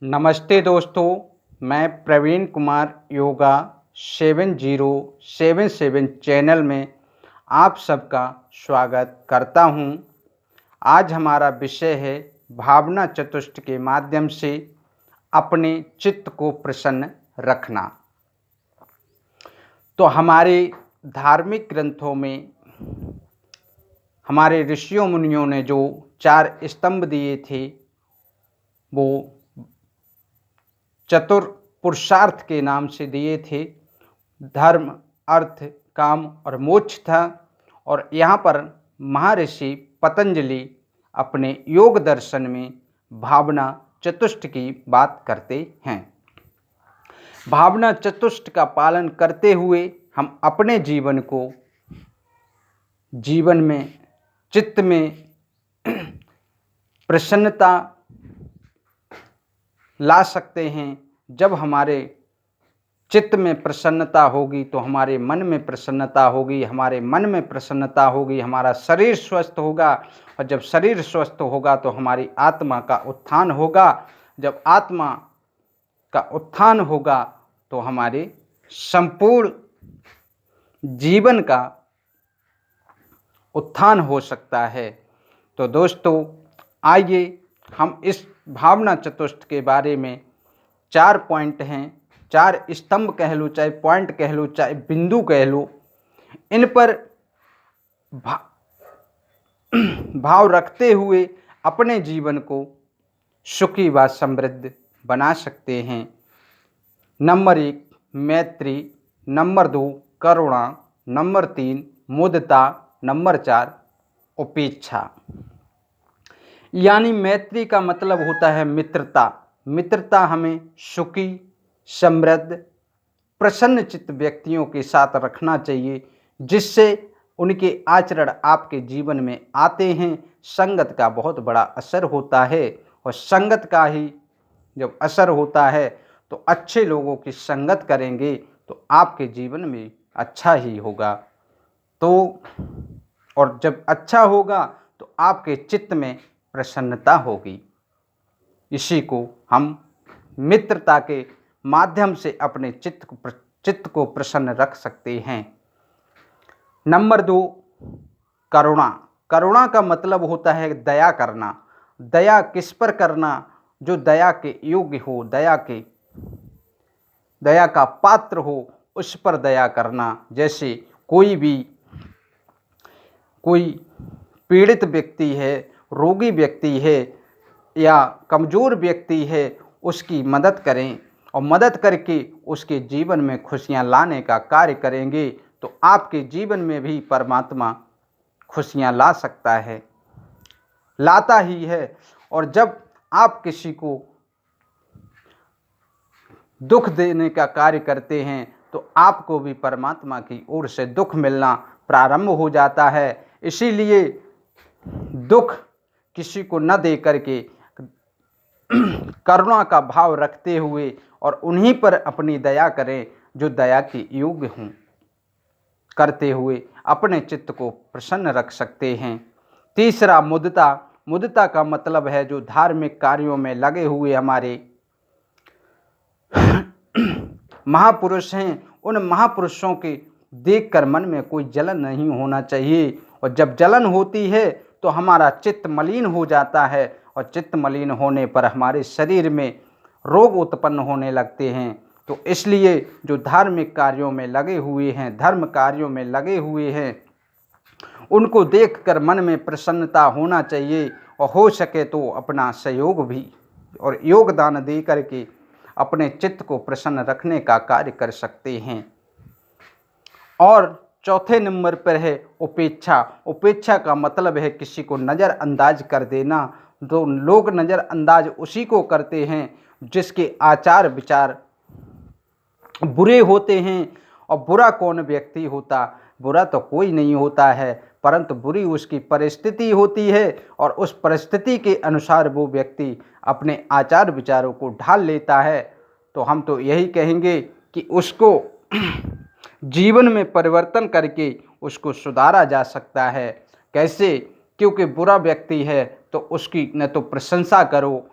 नमस्ते दोस्तों, मैं प्रवीण कुमार योगा 7077 चैनल में आप सबका स्वागत करता हूं। आज हमारा विषय है भावना चतुष्ट के माध्यम से अपने चित्त को प्रसन्न रखना। तो हमारे धार्मिक ग्रंथों में हमारे ऋषियों मुनियों ने जो 4 स्तंभ दिए थे वो चतुर पुरुषार्थ के नाम से दिए थे। धर्म, अर्थ, काम और मोक्ष था। और यहाँ पर महर्षि पतंजलि अपने योग दर्शन में भावना चतुष्ट की बात करते हैं। भावना चतुष्ट का पालन करते हुए हम अपने जीवन में चित्त में प्रसन्नता ला सकते हैं। जब हमारे चित्त में प्रसन्नता होगी तो हमारे मन में प्रसन्नता होगी, हमारे मन में प्रसन्नता होगी, हमारा शरीर स्वस्थ होगा। और जब शरीर स्वस्थ होगा तो हमारी आत्मा का उत्थान होगा। जब आत्मा का उत्थान होगा तो हमारे संपूर्ण जीवन का उत्थान हो सकता है। तो दोस्तों, आइए हम इस भावना चतुष्ट के बारे में 4 पॉइंट हैं, 4 स्तंभ कह लो, चाहे पॉइंट कह लो, चाहे बिंदु कह लो, इन पर भाव रखते हुए अपने जीवन को सुखी व समृद्ध बना सकते हैं। नंबर 1 मैत्री, नंबर 2 करुणा, नंबर 3 मुदिता, नंबर 4 उपेक्षा। यानी मैत्री का मतलब होता है मित्रता। मित्रता हमें सुखी, समृद्ध, प्रसन्न चित्त व्यक्तियों के साथ रखना चाहिए, जिससे उनके आचरण आपके जीवन में आते हैं। संगत का बहुत बड़ा असर होता है और संगत का ही जब असर होता है तो अच्छे लोगों की संगत करेंगे तो आपके जीवन में अच्छा ही होगा। तो और जब अच्छा होगा तो आपके चित्त में प्रसन्नता होगी। इसी को हम मित्रता के माध्यम से अपने चित्त को प्रसन्न रख सकते हैं। नंबर 2 करुणा। करुणा का मतलब होता है दया करना। दया किस पर करना? जो दया के योग्य हो, दया का पात्र हो, उस पर दया करना। जैसे कोई पीड़ित व्यक्ति है, रोगी व्यक्ति है या कमज़ोर व्यक्ति है, उसकी मदद करें और मदद करके उसके जीवन में खुशियां लाने का कार्य करेंगे तो आपके जीवन में भी परमात्मा खुशियां ला सकता है, लाता ही है। और जब आप किसी को दुख देने का कार्य करते हैं तो आपको भी परमात्मा की ओर से दुख मिलना प्रारंभ हो जाता है। इसीलिए दुख किसी को न दे करके करुणा का भाव रखते हुए और उन्हीं पर अपनी दया करें जो दया के योग्य हों। करते हुए अपने चित्त को प्रसन्न रख सकते हैं। तीसरा मुदिता। मुदिता का मतलब है जो धार्मिक कार्यों में लगे हुए हमारे महापुरुष हैं, उन महापुरुषों के देखकर मन में कोई जलन नहीं होना चाहिए। और जब जलन होती है तो हमारा चित्त मलिन हो जाता है और चित्त मलिन होने पर हमारे शरीर में रोग उत्पन्न होने लगते हैं। तो इसलिए जो धार्मिक कार्यों में लगे हुए हैं, धर्म कार्यों में लगे हुए हैं, उनको देखकर मन में प्रसन्नता होना चाहिए और हो सके तो अपना सहयोग भी और योगदान दे करके अपने चित्त को प्रसन्न रखने का कार्य कर सकते हैं। और चौथे नंबर पर है उपेक्षा। उपेक्षा का मतलब है किसी को नज़रअंदाज कर देना। तो लोग नज़रअंदाज उसी को करते हैं जिसके आचार विचार बुरे होते हैं। और बुरा कौन व्यक्ति होता? बुरा तो कोई नहीं होता है, परंतु बुरी उसकी परिस्थिति होती है और उस परिस्थिति के अनुसार वो व्यक्ति अपने आचार विचारों को ढाल लेता है। तो हम तो यही कहेंगे कि उसको जीवन में परिवर्तन करके उसको सुधारा जा सकता है। कैसे? क्योंकि बुरा व्यक्ति है तो उसकी न तो प्रशंसा करो,